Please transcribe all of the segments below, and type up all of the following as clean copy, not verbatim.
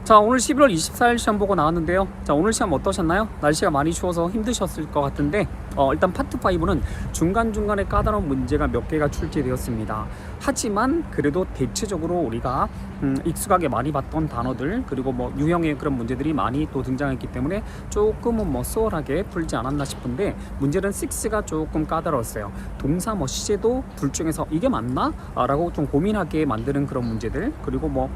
자, 오늘 11월 24일 시험 보고 나왔는데요. 자, 오늘 시험 어떠셨나요? 날씨가 많이 추워서 힘드셨을 것 같은데 일단 파트 5는 중간중간에 까다로운 문제가 몇 개가 출제되었습니다. 하지만 그래도 대체적으로 우리가 익숙하게 많이 봤던 단어들, 그리고 뭐 유형의 그런 문제들이 많이 또 등장했기 때문에 조금은 뭐 수월하게 풀지 않았나 싶은데, 문제는 6가 조금 까다로웠어요. 동사 뭐 시제도 둘 중에서 이게 맞나? 라고 좀 고민하게 만드는 그런 문제들, 그리고 뭐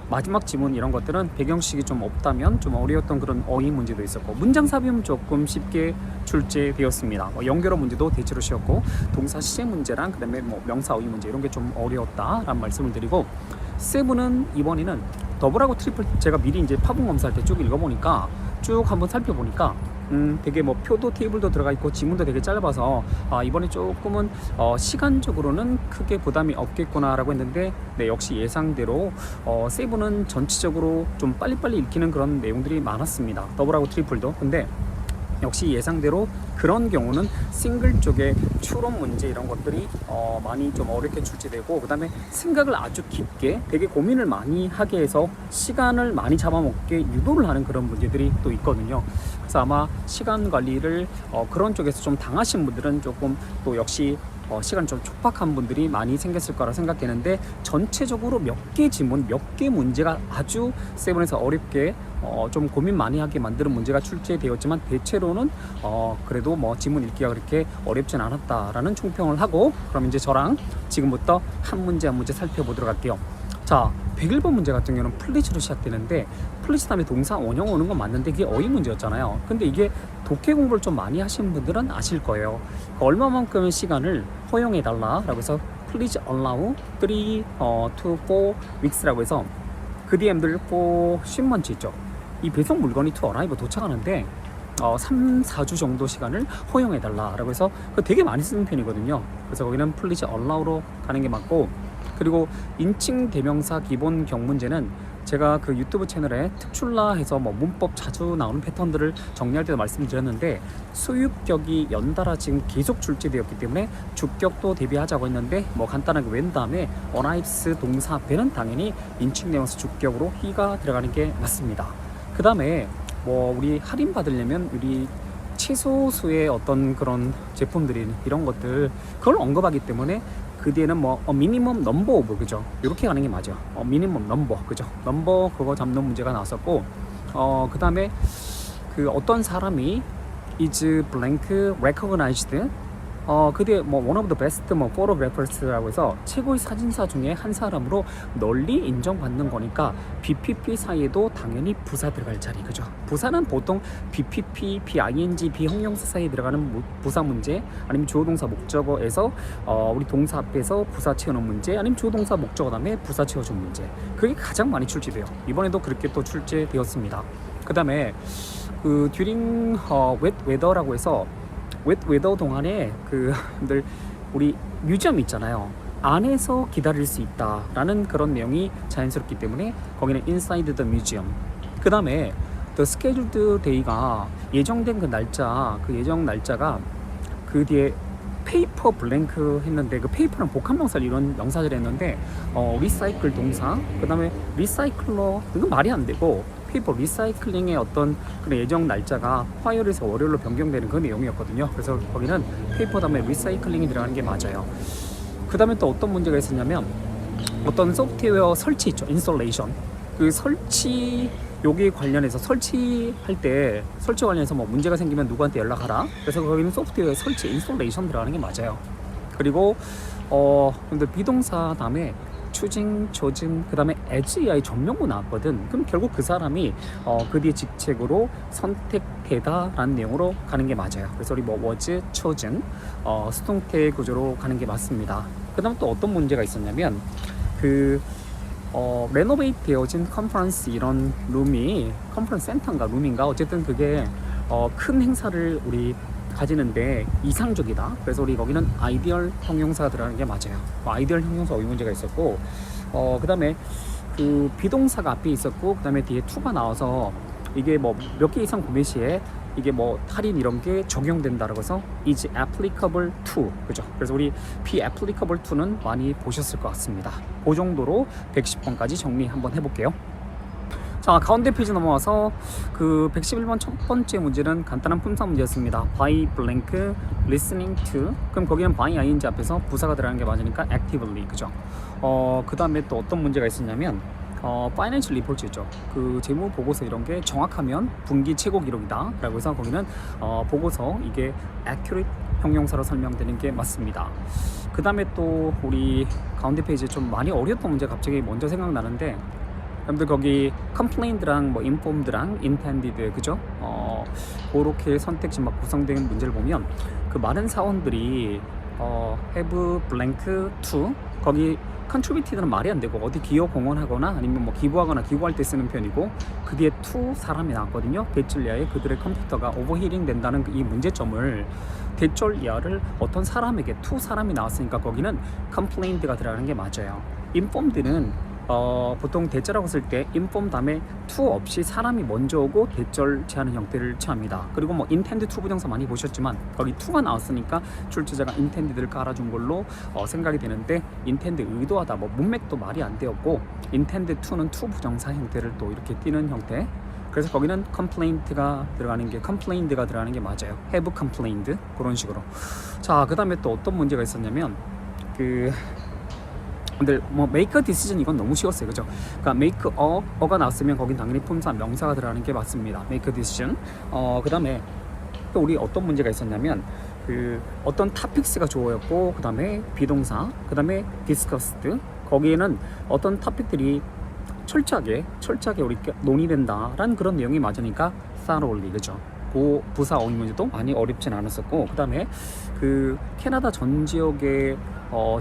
마지막 지문 이런 것들은 배경식이 좀 없다면 좀 어려웠던 그런 어휘 문제도 있었고, 문장 삽입은 조금 쉽게 출제되었습니다. 연결어 문제도 대체로 쉬웠고, 동사 시제 문제랑 그다음에 뭐 명사 어휘 문제 이런 게 좀 어려웠다라는 말씀을 드리고, 7은 이번에는 더블하고 트리플, 제가 미리 이제 파본 검사할 때 쭉 읽어보니까 쭉 한번 살펴보니까 되게 뭐 표도 테이블도 들어가 있고 지문도 되게 짧아서 이번에 조금은 시간적으로는 크게 부담이 없겠구나 라고 했는데, 네, 역시 예상대로 세븐은 전체적으로 좀 빨리빨리 읽히는 그런 내용들이 많았습니다. 더블하고 트리플도. 근데 역시 예상대로 그런 경우는 싱글 쪽에 추론 문제 이런 것들이 많이 좀 어렵게 출제되고, 그 다음에 생각을 아주 깊게 되게 고민을 많이 하게 해서 시간을 많이 잡아먹게 유도를 하는 그런 문제들이 또 있거든요. 그래서 아마 시간 관리를 그런 쪽에서 좀 당하신 분들은 조금 또 역시 시간 좀 촉박한 분들이 많이 생겼을 거라 생각되는데, 전체적으로 몇 개 지문, 몇 개 문제가 아주 세븐에서 어렵게 좀 고민 많이 하게 만드는 문제가 출제되었지만, 대체로는 그래도 뭐 지문 읽기가 그렇게 어렵진 않았다라는 총평을 하고, 그럼 이제 저랑 지금부터 한 문제 한 문제 살펴보도록 할게요. 자, 101번 문제 같은 경우는 플리즈로 시작되는데, 플리즈 다음에 동사 원형 오는 건 맞는데 그게 어휘 문제였잖아요. 근데 이게 독해 공부를 좀 많이 하신 분들은 아실 거예요. 얼마만큼의 시간을 허용해달라 라고 해서 please allow 3 to 4 weeks라고 해서 그 DM들 10months 있죠. 이 배송 물건이 to arrive 도착하는데 3, 4주 정도 시간을 허용해달라 라고 해서 되게 많이 쓰는 편이거든요. 그래서 거기는 please allow로 가는 게 맞고, 그리고 인칭 대명사 기본 경문제는 제가 그 유튜브 채널에 특출나 해서 뭐 문법 자주 나오는 패턴들을 정리할 때도 말씀드렸는데, 소유격이 연달아 지금 계속 출제되었기 때문에 주격도 대비하자고 했는데, 뭐 간단하게 웬 다음에 arrives 동사 앞에는 당연히 인칭 대명사 주격으로 he가 들어가는 게 맞습니다. 그 다음에 뭐 우리 할인 받으려면 우리 최소수의 어떤 그런 제품들이 이런 것들 그걸 언급하기 때문에 그 뒤에는 뭐 미니멈 넘버 오브, 그죠? 이렇게 가는 게 맞아. 미니멈 넘버, 그죠? 넘버 그거 잡는 문제가 나왔었고, 그 다음에 그 어떤 사람이 is blank recognized, 그 뒤에 뭐 one of the best 뭐 photographers라고 해서 최고의 사진사 중에 한 사람으로 널리 인정받는 거니까 BPP 사이에도 당연히 부사 들어갈 자리, 그죠? 부사는 보통 BPP, BING, 비형용사 사이에 들어가는 부사 문제, 아니면 주어 동사 목적어에서 우리 동사 앞에서 부사 채우는 문제, 아니면 주어 동사 목적어 다음에 부사 채워준 문제, 그게 가장 많이 출제돼요. 이번에도 그렇게 또 출제되었습니다. 그 다음에 그 during wet weather라고 해서 wet weather 동안에 그들 우리 뮤지엄 있잖아요. 안에서 기다릴 수 있다라는 그런 내용이 자연스럽기 때문에 거기는 inside the museum. 그 다음에 the scheduled day가 예정된 그 날짜, 그 예정 날짜가 그 뒤에 페이퍼 블랭크 했는데, 그 페이퍼랑 복합명사를 이런 명사를 했는데 리사이클 동사, 그 다음에 리사이클러, 이건 말이 안 되고 페이퍼 리사이클링의 어떤 그런 예정 날짜가 화요일에서 월요일로 변경되는 그 내용이었거든요. 그래서 거기는 페이퍼 다음에 리사이클링이 들어가는 게 맞아요. 그 다음에 또 어떤 문제가 있었냐면, 어떤 소프트웨어 설치 있죠, 인스톨레이션. 그 설치 여기 관련해서 설치할 때 설치 관련해서 뭐 문제가 생기면 누구한테 연락하라. 그래서 거기는 소프트웨어 설치 인스톨레이션 들어가는 게 맞아요. 그리고 근데 비동사 다음에 choosing, chosen, 그 다음에 as AI 전명구 나왔거든. 그럼 결국 그 사람이 그 뒤에 직책으로 선택되다 라는 내용으로 가는 게 맞아요. 그래서 우리 뭐 was chosen 수동태 구조로 가는 게 맞습니다. 그 다음 또 어떤 문제가 있었냐면, 그 레노베이트 되어진 컨퍼런스 이런 룸이 컨퍼런스 센터인가 룸인가 어쨌든 그게 큰 행사를 우리 가지는데 이상적이다. 그래서 우리 거기는 아이디얼 형용사가 들어가는 게 맞아요. 아이디얼 형용사 어휘 문제가 있었고, 그 다음에 그 비동사가 앞에 있었고, 그 다음에 뒤에 to가 나와서 이게 뭐 몇 개 이상 구매 시에 이게 뭐 할인 이런 게 적용된다라고 해서 is applicable to, 그죠? 그래서 우리 be applicable to는 많이 보셨을 것 같습니다. 그 정도로 110번까지 정리 한번 해볼게요. 자, 가운데 페이지 넘어와서 그 111번 첫 번째 문제는 간단한 품사 문제였습니다. by blank listening to. 그럼 거기는 by ing 앞에서 부사가 들어가는 게 맞으니까 actively, 그죠? 그 다음에 또 어떤 문제가 있었냐면 파이낸셜 리포트죠. 그 재무 보고서 이런 게 정확하면 분기 최고 기록이다 라고 해서 거기는 보고서 이게 accurate 형용사로 설명되는 게 맞습니다. 그 다음에 또 우리 가운데 페이지에 좀 많이 어려웠던 문제 갑자기 먼저 생각나는데, 여러분들 거기 complained랑 뭐 informed랑 intended, 그죠? 그렇게 선택지 막 구성된 문제를 보면 그 많은 사원들이 have blank to, 거기 contributed는 말이 안 되고 어디 기여 공헌하거나 아니면 뭐 기부하거나 기부할 때 쓰는 편이고, 그 뒤에 to 사람이 나왔거든요. 대절 이하에 그들의 컴퓨터가 오버히팅 된다는 이 문제점을, 대절 이하를 어떤 사람에게 to 사람이 나왔으니까 거기는 complained가 들어가는 게 맞아요. informed는 보통 대절하고 쓸 때 inform 다음에 to 없이 사람이 먼저 오고 대절 제하는 형태를 취합니다. 그리고 뭐 intend to 부정사 많이 보셨지만 거기 to가 나왔으니까 출제자가 intended를 깔아준 걸로 생각이 되는데, intend 의도하다, 뭐 문맥도 말이 안 되었고, intend to는 to 부정사 형태를 또 이렇게 띄는 형태. 그래서 거기는 complaint가 들어가는 게, complained가 들어가는 게 맞아요. have complained, 그런 식으로. 자, 그 다음에 또 어떤 문제가 있었냐면 근데 뭐 make a decision, 이건 너무 쉬웠어요, 그죠? 그러니까 make a가 나왔으면 거긴 당연히 품사 명사가 들어가는 게 맞습니다. make a decision. 그 다음에 또 우리 어떤 문제가 있었냐면 그 어떤 topics가 주어였고, 그 다음에 비동사, 그 다음에 discussed. 거기에는 어떤 토픽들이 철저하게 우리 논의된다라는 그런 내용이 맞으니까 thoroughly, 그죠? 그 부사 어휘 문제도 많이 어렵진 않았었고, 그 다음에 그 캐나다 전 지역의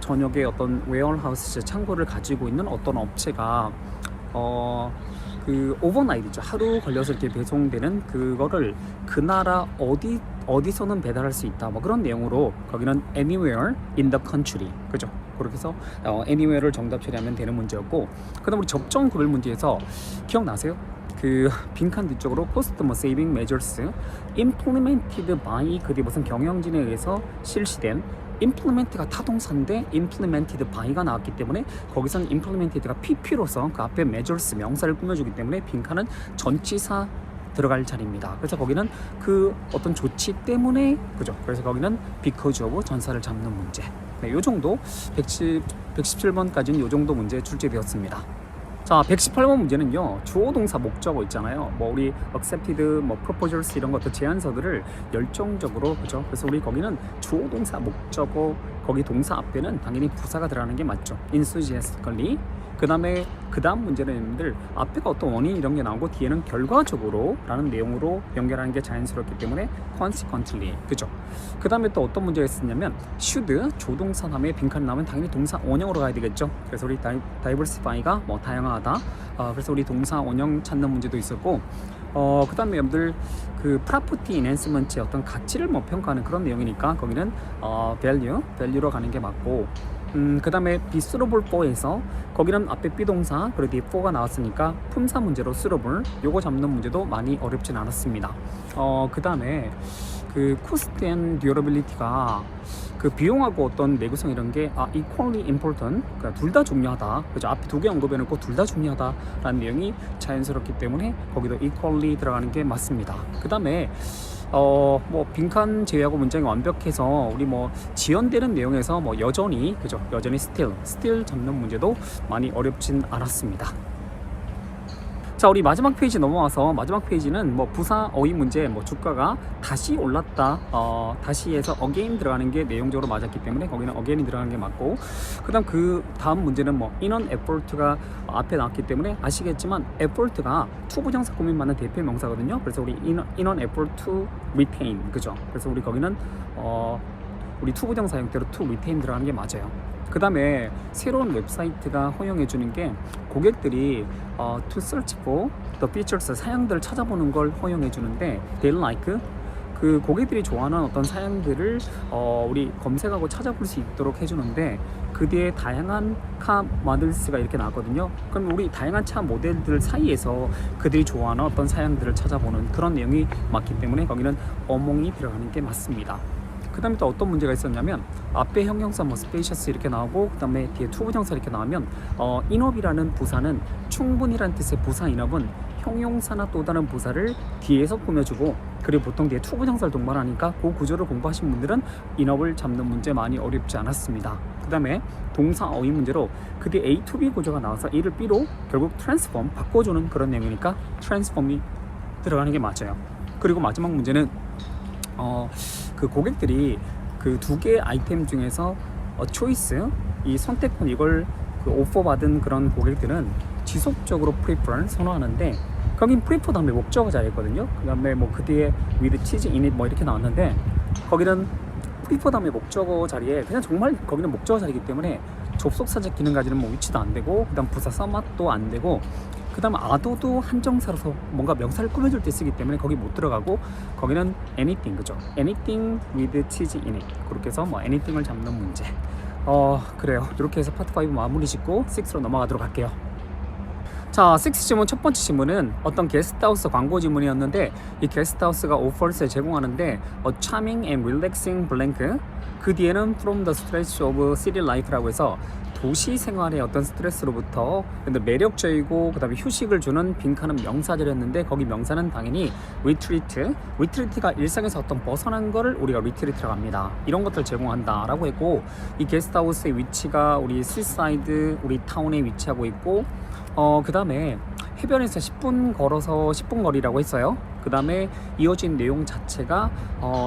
전역의 어떤 웨어하우스 창고를 가지고 있는 어떤 업체가 그 오버나잇이죠. 하루 걸려서 이렇게 배송되는 그거를 그 나라 어디서는 배달할 수 있다, 뭐 그런 내용으로 거기는 anywhere in the country, 그죠? 그렇게 해서 anywhere를 정답 처리하면 되는 문제였고, 그다음 우리 접종 구별 문제에서 기억나세요? 그 빈칸 뒤쪽으로 cost saving measures implemented by, 그게 무슨 경영진에 의해서 실시된, implement가 타동사인데 implemented by가 나왔기 때문에 거기서는 implemented가 pp로서 그 앞에 measures 명사를 꾸며주기 때문에 빈칸은 전치사 들어갈 자리입니다. 그래서 거기는 그 어떤 조치 때문에, 그죠? 그래서 거기는 because of 전사를 잡는 문제. 네, 요 정도 117번까지는 요 정도 문제 출제되었습니다. 자, 118번 문제는요, 주어 동사 목적어 있잖아요. 뭐 우리 accepted, 뭐 proposals 이런 것들 제안서들을 열정적으로, 그죠? 그래서 우리 거기는 주어 동사 목적어, 거기 동사 앞에는 당연히 부사가 들어가는 게 맞죠. enthusiastically. 그 다음 문제는 여러분들 앞에가 어떤 원인 이런 게 나오고 뒤에는 결과적으로 라는 내용으로 연결하는 게 자연스럽기 때문에 consequently, 그죠? 그 다음에 또 어떤 문제가 있었냐면 should 조동사 다음에 빈칸이 나오면 당연히 동사 원형으로 가야 되겠죠. 그래서 우리 diversify가 뭐 다양하다, 그래서 우리 동사 원형 찾는 문제도 있었고, 그 다음에 여러분들 그 property enhancement의 어떤 가치를 뭐 평가하는 그런 내용이니까 거기는 value로 가는 게 맞고, 그 다음에 be suitable for에서 거기는 앞에 비동사 그리고 뒤에 for가 나왔으니까 품사 문제로 suitable 요거 잡는 문제도 많이 어렵진 않았습니다. 그 다음에 그 cost and durability가 그 비용하고 어떤 내구성 이런 게 equally important, 그러니까 둘 다 중요하다, 그죠? 앞에 두 개 언급해놓고 둘 다 중요하다라는 내용이 자연스럽기 때문에 거기도 equally 들어가는 게 맞습니다. 그 다음에 뭐 빈칸 제외하고 문장이 완벽해서 우리 뭐 지연되는 내용에서 뭐 여전히, 그죠? 여전히 still 잡는 문제도 많이 어렵진 않았습니다. 자, 우리 마지막 페이지 넘어와서 마지막 페이지는 뭐 부사 어휘 문제, 뭐 주가가 다시 올랐다, 다시에서 again 들어가는 게 내용적으로 맞았기 때문에 거기는 again이 들어가는 게 맞고, 그 다음 문제는 뭐 in an effort가 앞에 나왔기 때문에 아시겠지만 effort가 to 부정사 꾸민 맞는 대표 명사거든요. 그래서 우리 in an effort to retain, 그죠? 그래서 우리 거기는 우리 to 부정사 형태로 to retain 들어가는 게 맞아요. 그 다음에 새로운 웹사이트가 허용해 주는 게 고객들이 to search for the features, 사양들을 찾아보는 걸 허용해 주는데 they like, 그 고객들이 좋아하는 어떤 사양들을 우리 검색하고 찾아볼 수 있도록 해주는데 그 뒤에 다양한 카 모델스가 이렇게 나왔거든요. 그럼 우리 다양한 차 모델들 사이에서 그들이 좋아하는 어떤 사양들을 찾아보는 그런 내용이 맞기 때문에 거기는 among이 들어가는 게 맞습니다. 그 다음에 또 어떤 문제가 있었냐면 앞에 형용사 뭐 spacious 이렇게 나오고 그 다음에 뒤에 to 부정사 이렇게 나오면 inof이라는 부사는 충분히란 뜻의 부사 inof은 형용사나 또 다른 부사를 뒤에서 꾸며주고 그리고 보통 뒤에 to 부정사를 동반하니까 그 구조를 공부하신 분들은 inof을 잡는 문제 많이 어렵지 않았습니다. 그 다음에 동사 어휘 문제로 그 뒤에 A to B 구조가 나와서 A를 B로 결국 transform 바꿔주는 그런 내용이니까 transform이 들어가는 게 맞아요. 그리고 마지막 문제는 그 고객들이 그 두 개의 아이템 중에서 초이스 이 선택권 이걸 그 오퍼 받은 그런 고객들은 지속적으로 prefer를 선호하는데 거긴 prefer 다음에 목적어 자리거든요. 그 다음에 뭐 그 뒤에 with cheese in it 뭐 이렇게 나왔는데 거기는 prefer 다음에 목적어 자리에 그냥 정말 거기는 목적어 자리이기 때문에 접속사적 기능 가지는 뭐 위치도 안 되고 그 다음 부사 써맛도 안 되고 그 다음 아도도 한정사로서 뭔가 명사를 꾸며줄 때 쓰기 때문에 거기 못 들어가고 거기는 anything 그죠? anything with cheese in it 그렇게 해서 뭐 anything을 잡는 문제 그래요. 이렇게 해서 파트 5 마무리 짓고 6로 넘어가도록 할게요. 자, 6 지문 첫 번째 지문은 어떤 게스트하우스 광고 지문이었는데 이 게스트하우스가 오퍼스에 제공하는데 a charming and relaxing blank 그 뒤에는 from the stress of city life라고 해서 도시 생활의 어떤 스트레스로부터 근데 매력적이고 그 다음에 휴식을 주는 빈칸은 명사절이었는데 거기 명사는 당연히 retreat가 일상에서 어떤 벗어난 거를 우리가 retreat라고 합니다. 이런 것들을 제공한다 라고 했고 이 게스트하우스의 위치가 우리 시사이드 우리 타운에 위치하고 있고 그 다음에 해변에서 10분 걸어서 10분 거리라고 했어요. 그 다음에 이어진 내용 자체가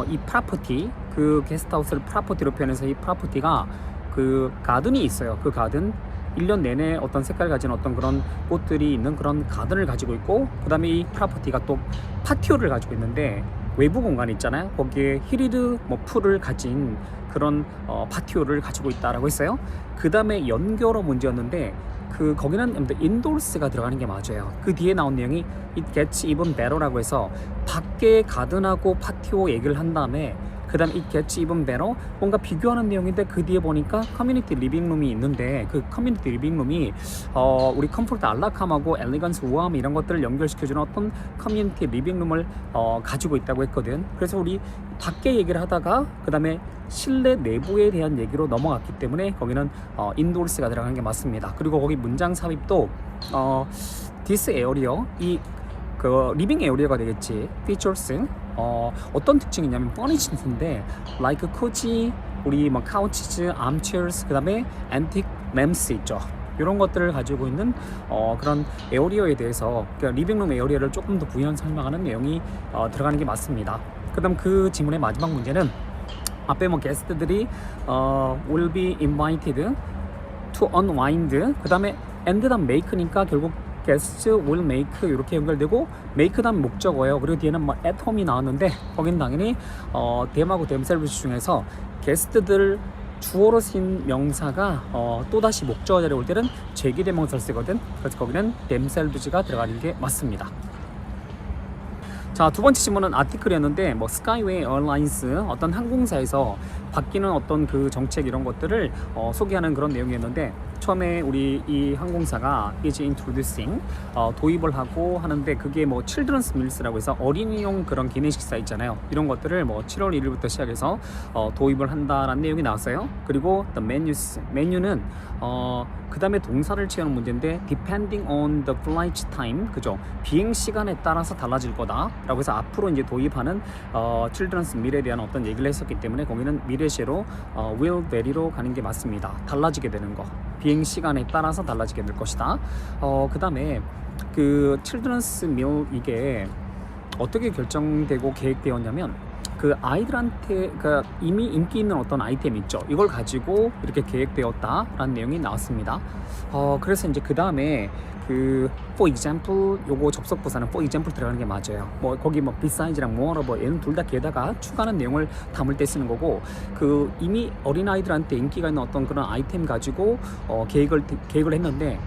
이 프로퍼티 그 게스트하우스를 프로퍼티로 표현해서 이 프로퍼티가 그 가든이 있어요. 그 가든 1년 내내 어떤 색깔 가진 어떤 그런 꽃들이 있는 그런 가든을 가지고 있고 그 다음에 이 프로퍼티가 또 파티오를 가지고 있는데 외부 공간이 있잖아요. 거기에 히리드 뭐 풀을 가진 그런 파티오를 가지고 있다라고 했어요. 그 다음에 연결어 문제였는데 그 거기는 인도스가 들어가는 게 맞아요. 그 뒤에 나온 내용이 It gets even better라고 해서 밖에 가든하고 파티오 얘기를 한 다음에 그 다음 It gets even better 뭔가 비교하는 내용인데 그 뒤에 보니까 커뮤니티 리빙룸이 있는데 그 커뮤니티 리빙룸이 우리 컴포트 안락함하고 엘리건스 우아함 이런 것들을 연결시켜주는 어떤 커뮤니티 리빙룸을 가지고 있다고 했거든. 그래서 우리 밖에 얘기를 하다가 그 다음에 실내 내부에 대한 얘기로 넘어갔기 때문에 거기는 인도스가 들어가는 게 맞습니다. 그리고 거기 문장 삽입도 this area 그 리빙 에어리어가 되겠지. features 어떤 특징이 있냐면 furnishing인데 like cozy 우리 뭐 couches, armchairs 그 다음에 antique lamps 있죠. 이런 것들을 가지고 있는 그런 에어리어에 대해서 그러니까 리빙룸 에어리어를 조금 더 부연 설명하는 내용이 들어가는 게 맞습니다. 그 다음 그 지문의 마지막 문제는 앞에 뭐 게스트들이 will be invited to unwind 그 다음에 and 다음 make니까 결국 guests will make 이렇게 연결되고 make 다음 목적어예요. 그리고 뒤에는 뭐 at home이 나왔는데 거긴 당연히 them하고 themselves 중에서 게스트들 주어로 쓰인 명사가 또다시 목적어 자리에 올 때는 제기대명사를 쓰거든. 그래서 거기는 themselves가 들어가는 게 맞습니다. 자, 두 번째 질문은 아티클이었는데 뭐 스카이웨이 에어라인스 어떤 항공사에서 바뀌는 어떤 그 정책 이런 것들을 소개하는 그런 내용이었는데 처음에 우리 이 항공사가 is introducing 도입을 하고 하는데 그게 뭐 children's meals라고 해서 어린이용 그런 기내식사 있잖아요. 이런 것들을 뭐 7월 1일부터 시작해서 도입을 한다라는 내용이 나왔어요. 그리고 the menus 메뉴는 그 다음에 동사를 취하는 문제인데 depending on the flight time 그죠? 비행 시간에 따라서 달라질 거다 라고 해서 앞으로 이제 도입하는 children's meal에 대한 어떤 얘기를 했었기 때문에 거기는 미래시로 will vary로 가는 게 맞습니다. 달라지게 되는 거 비행 시간에 따라서 달라지게 될 것이다. 그 다음에 그 children's meal 이게 어떻게 결정되고 계획되었냐면 그 아이들한테 그 이미 인기 있는 어떤 아이템 있죠. 이걸 가지고 이렇게 계획되었다라는 내용이 나왔습니다. 그래서 이제 그 다음에 그 for example 요거 접속 부사는 for example 들어가는 게 맞아요. 뭐 거기 뭐 beside랑 moreover 얘는 둘 다 게다가 추가하는 내용을 담을 때 쓰는 거고 그 이미 어린 아이들한테 인기가 있는 어떤 그런 아이템 가지고 계획을 했는데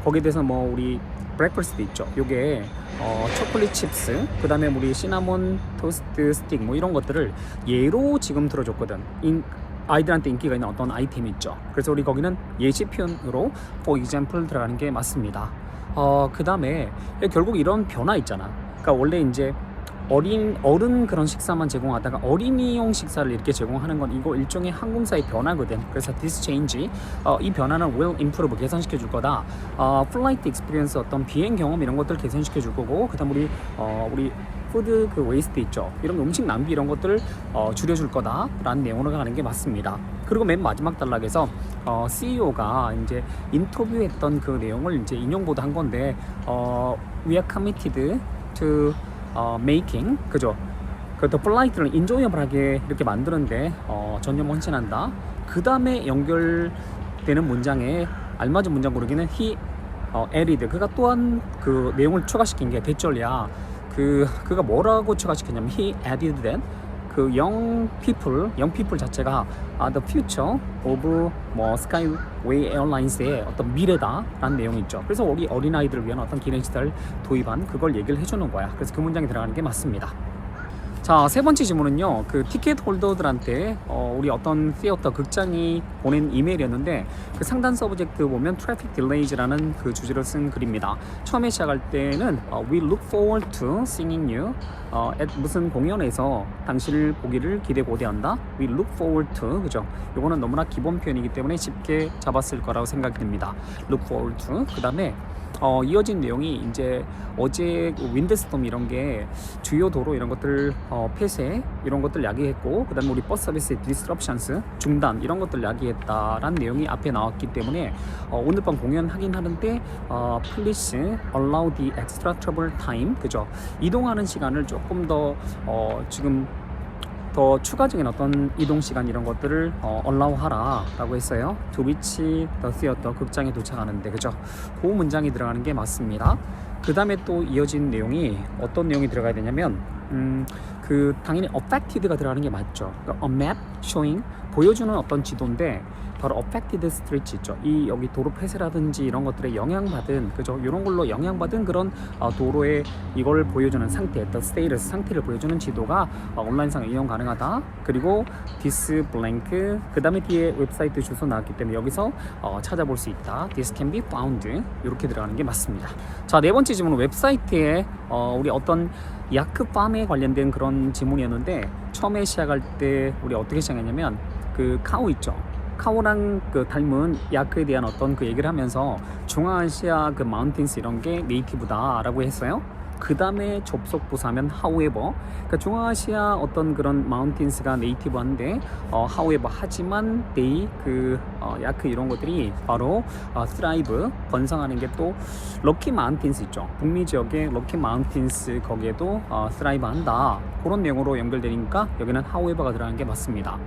거기에 대해서 뭐 우리 브렉퍼스트 있죠. 요게 초콜릿 칩스 그 다음에 우리 시나몬 토스트 스틱 뭐 이런 것들을 예로 지금 들어줬거든. 아이들한테 인기가 있는 어떤 아이템 있죠. 그래서 우리 거기는 예시 표현으로 for example 들어가는 게 맞습니다. 그 다음에 결국 이런 변화 있잖아. 그러니까 원래 이제 어른 그런 식사만 제공하다가 어린이용 식사를 이렇게 제공하는 건 이거 일종의 항공사의 변화거든. 그래서 this change, 이 변화는 will improve, 개선시켜 줄 거다. flight experience, 어떤 비행 경험 이런 것들 개선시켜 줄 거고, 그다음 우리 푸드 그 웨이스트 있죠. 이런 음식 낭비 이런 것들을 줄여줄 거다라는 내용으로 가는 게 맞습니다. 그리고 맨 마지막 단락에서 CEO가 이제 인터뷰했던 그 내용을 이제 인용보도 한 건데, we are committed to making, 그죠? 그 더 플라이트를 인조이어블하게 이렇게 만드는데 전념 헌신한다. 그 다음에 연결되는 문장에 알맞은 문장 고르기는 he added, 그가 또한 그 내용을 추가시킨 게 대절이야. 그가 뭐라고 추가시켰냐면 he added that 그 young people 자체가 the future of 뭐 Skyway Airlines의 어떤 미래다라는 내용이 있죠. 그래서 우리 어린아이들을 위한 어떤 기능시설을 도입한 그걸 얘기를 해주는 거야. 그래서 그 문장에 들어가는 게 맞습니다. 자, 세 번째 질문은요, 그 티켓 홀더들한테 우리 어떤 시어터 극장이 보낸 이메일이었는데, 그 상단 서브젝트 보면 트래픽 딜레이즈라는 그 주제로 쓴 글입니다. 처음에 시작할 때는 we look forward to seeing you at 무슨 공연에서 당신을 보기를 기대 고대한다. we look forward to, 그죠? 요거는 너무나 기본 표현이기 때문에 쉽게 잡았을 거라고 생각이 듭니다. look forward to. 그 다음에 이어진 내용이 이제 어제 윈드스톰 이런 게 주요 도로 이런 것들 폐쇄 이런 것들 야기했고, 그 다음에 우리 버스 서비스의 디스럽션스 중단 이런 것들 야기했다라는 내용이 앞에 나왔기 때문에 오늘 밤 공연하긴 하는데 please allow the extra travel time, 그죠? 이동하는 시간을 조금 더 지금 더 추가적인 어떤 이동 시간 이런 것들을 allow 하라 라고 했어요. to reach the theater, 극장에 도착하는데, 그죠? 그 문장이 들어가는 게 맞습니다. 그 다음에 또 이어진 내용이 어떤 내용이 들어가야 되냐면 그 당연히 affected가 들어가는 게 맞죠. 그러니까 a map showing, 보여주는 어떤 지도인데 바로 affected streets 있죠. 이 여기 도로 폐쇄라든지 이런 것들에 영향받은, 그죠? 이런 걸로 영향받은 그런 도로의 이걸 보여주는 상태, the status, 상태를 보여주는 지도가 온라인상 이용 가능하다. 그리고 this blank, 그 다음에 뒤에 웹사이트 주소 나왔기 때문에 여기서 찾아볼 수 있다. this can be found, 이렇게 들어가는 게 맞습니다. 자, 네 번째 질문은 웹사이트에 우리 어떤 야크팜에 관련된 그런 질문이었는데, 처음에 시작할 때 우리 어떻게 시작했냐면 그 카우 있죠. 카오랑 그 닮은 야크에 대한 어떤 그 얘기를 하면서 중앙아시아 그 마운틴스 이런 게 네이티브다라고 했어요. 그 다음에 접속 부사면 however, 그러니까 중앙아시아 어떤 그런 마운틴스가 네이티브한데 however, 하지만 they 그 야크 이런 것들이 바로 thrive, 번성하는 게 또 럭키 마운틴스 있죠. 북미 지역의 럭키 마운틴스 거기에도 thrive 한다. 그런 내용으로 연결되니까 여기는 however가 들어가는 게 맞습니다.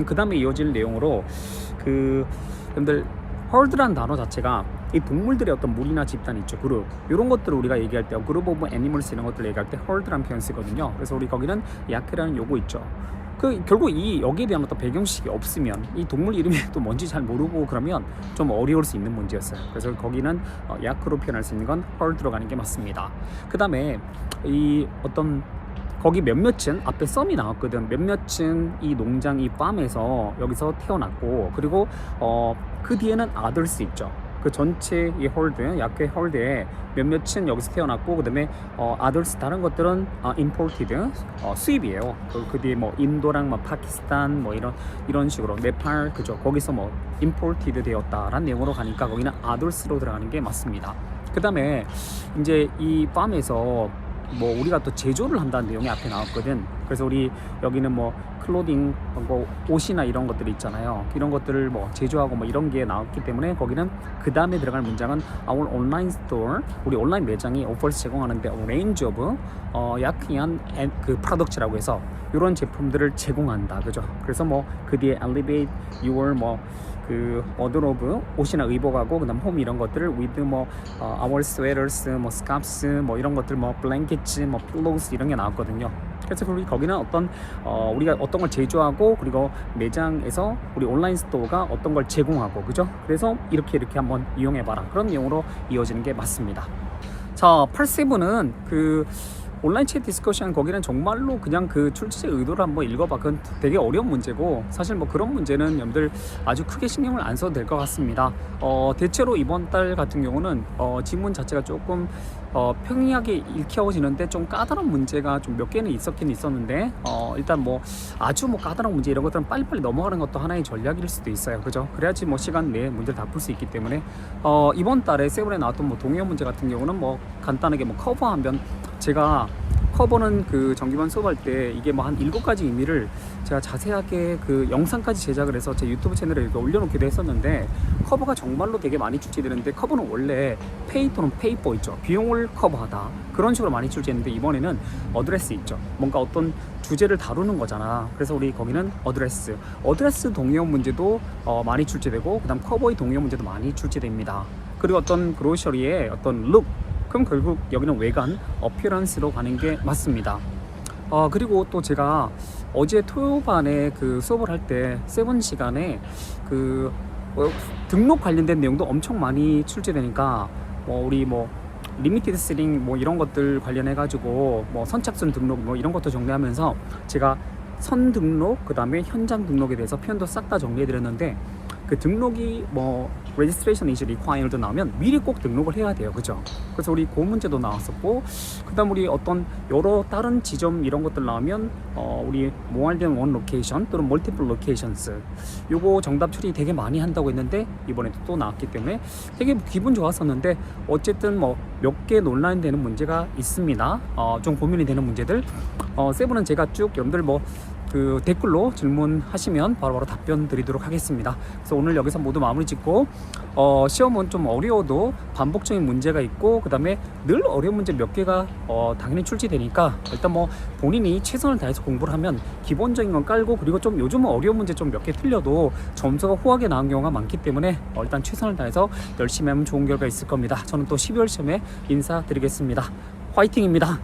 그 다음에 이어질 내용으로 여러분들 헐드란 단어 자체가 이 동물들의 어떤 무리나 집단 있죠, 그룹, 이런 것들을 우리가 얘기할 때 그룹 오브 애니멀스 이런 것들을 얘기할 때 헐드란 표현 쓰거든요. 그래서 우리 거기는 야크라는 요거 있죠. 결국 이 여기에 대한 어떤 배경식이 없으면 이 동물 이름이 또 뭔지 잘 모르고 그러면 좀 어려울 수 있는 문제였어요. 그래서 거기는 야크로 표현할 수 있는 건 헐드로 가는 게 맞습니다. 그 다음에 이 어떤 거기 몇몇은 앞에 썸이 나왔거든. 몇몇은 이 농장 이 팜에서 여기서 태어났고, 그리고 그 뒤에는 아들스 있죠. 그 전체 이 홀드, 야크의 홀드에 몇몇은 여기서 태어났고, 그 다음에 아들스 다른 것들은 imported, 수입이에요. 그 뒤에 뭐 인도랑 뭐 파키스탄 뭐 이런 식으로 네팔, 그죠? 거기서 뭐 imported 되었다라는 내용으로 가니까 거기는 아들스로 들어가는 게 맞습니다. 그 다음에 이제 이 팜에서 뭐 우리가 또 제조를 한다는 내용이 앞에 나왔거든. 그래서 우리 여기는 뭐 클로딩, 뭐 옷이나 이런 것들이 있잖아요. 이런 것들을 뭐 제조하고 뭐 이런 게 나왔기 때문에 거기는 그 다음에 들어갈 문장은 our online store, 우리 온라인 매장이 오퍼스 제공하는데 range of 야크한 그 프로덕트라고 해서 이런 제품들을 제공한다, 그죠? 그래서 뭐 그 뒤에 elevate your 뭐 그 워드로브, 옷이나 의복하고 그다음 홈 이런 것들을 with 뭐 our sweaters, 뭐 scarves, 뭐 이런 것들, 뭐 blankets, 뭐 pillows 이런 게 나왔거든요. 그래서 거기는 어떤 우리가 어떤 걸 제조하고, 그리고 매장에서 우리 온라인 스토어가 어떤 걸 제공하고, 그죠? 그래서 이렇게 한번 이용해봐라, 그런 내용으로 이어지는 게 맞습니다. 자, 87은 온라인 챗 디스커션 거기는 정말로 그냥 그 출제 의도를 한번 읽어봐. 그건 되게 어려운 문제고 사실 뭐 그런 문제는 여러분들 아주 크게 신경을 안 써도 될 것 같습니다. 대체로 이번 달 같은 경우는 지문 자체가 조금 평이하게 읽혀지는데 좀 까다로운 문제가 좀 몇 개는 있었긴 있었는데 일단 뭐 아주 뭐 까다로운 문제 이런 것들은 빨리빨리 넘어가는 것도 하나의 전략일 수도 있어요. 그죠? 그래야지 뭐 시간 내에 문제를 다 풀 수 있기 때문에 이번 달에 세븐에 나왔던 뭐 동의어 문제 같은 경우는 뭐 간단하게 뭐 커버하면 제가 커버는 그 정기반 수업할 때 이게 뭐 한 7가지 의미를 제가 자세하게 그 영상까지 제작을 해서 제 유튜브 채널에 이렇게 올려놓기도 했었는데 커버가 정말로 되게 많이 출제되는데 커버는 원래 페이 또는 페이퍼 있죠. 비용을 커버하다. 그런 식으로 많이 출제했는데 이번에는 어드레스 있죠. 뭔가 어떤 주제를 다루는 거잖아. 그래서 우리 거기는 어드레스 동의어 문제도 많이 출제되고 그 다음 커버의 동의어 문제도 많이 출제됩니다. 그리고 어떤 그로셔리의 어떤 룩 그럼 결국 여기는 외관, 어피어런스로 가는 게 맞습니다. 그리고 또 제가 어제 토요반에 그 수업을 할 때 세븐 시간에 그 등록 관련된 내용도 엄청 많이 출제되니까 우리 뭐 리미티드 스링 뭐 이런 것들 관련해 가지고 뭐 선착순 등록 뭐 이런 것도 정리하면서 제가 선 등록 그 다음에 현장 등록에 대해서 표현도 싹 다 정리해 드렸는데 그 등록이 뭐 registration is required 나오면 미리 꼭 등록을 해야 돼요. 그죠? 그래서 우리 그 문제도 나왔었고 그 다음 우리 어떤 여러 다른 지점 이런 것들 나오면 우리 more than one location 또는 multiple locations 요거 정답 처리 되게 많이 한다고 했는데 이번에도 또 나왔기 때문에 되게 기분 좋았었는데 어쨌든 뭐 몇 개 논란되는 문제가 있습니다. 좀 고민이 되는 문제들 세븐은 제가 쭉 여러분들 뭐 그 댓글로 질문하시면 바로바로 답변 드리도록 하겠습니다. 그래서 오늘 여기서 모두 마무리 짓고 시험은 좀 어려워도 반복적인 문제가 있고 그 다음에 늘 어려운 문제 몇 개가 당연히 출제되니까 일단 뭐 본인이 최선을 다해서 공부를 하면 기본적인 건 깔고 그리고 좀 요즘은 어려운 문제 좀 몇 개 틀려도 점수가 후하게 나온 경우가 많기 때문에 일단 최선을 다해서 열심히 하면 좋은 결과 있을 겁니다. 저는 또 12월 시험에 인사드리겠습니다. 화이팅입니다.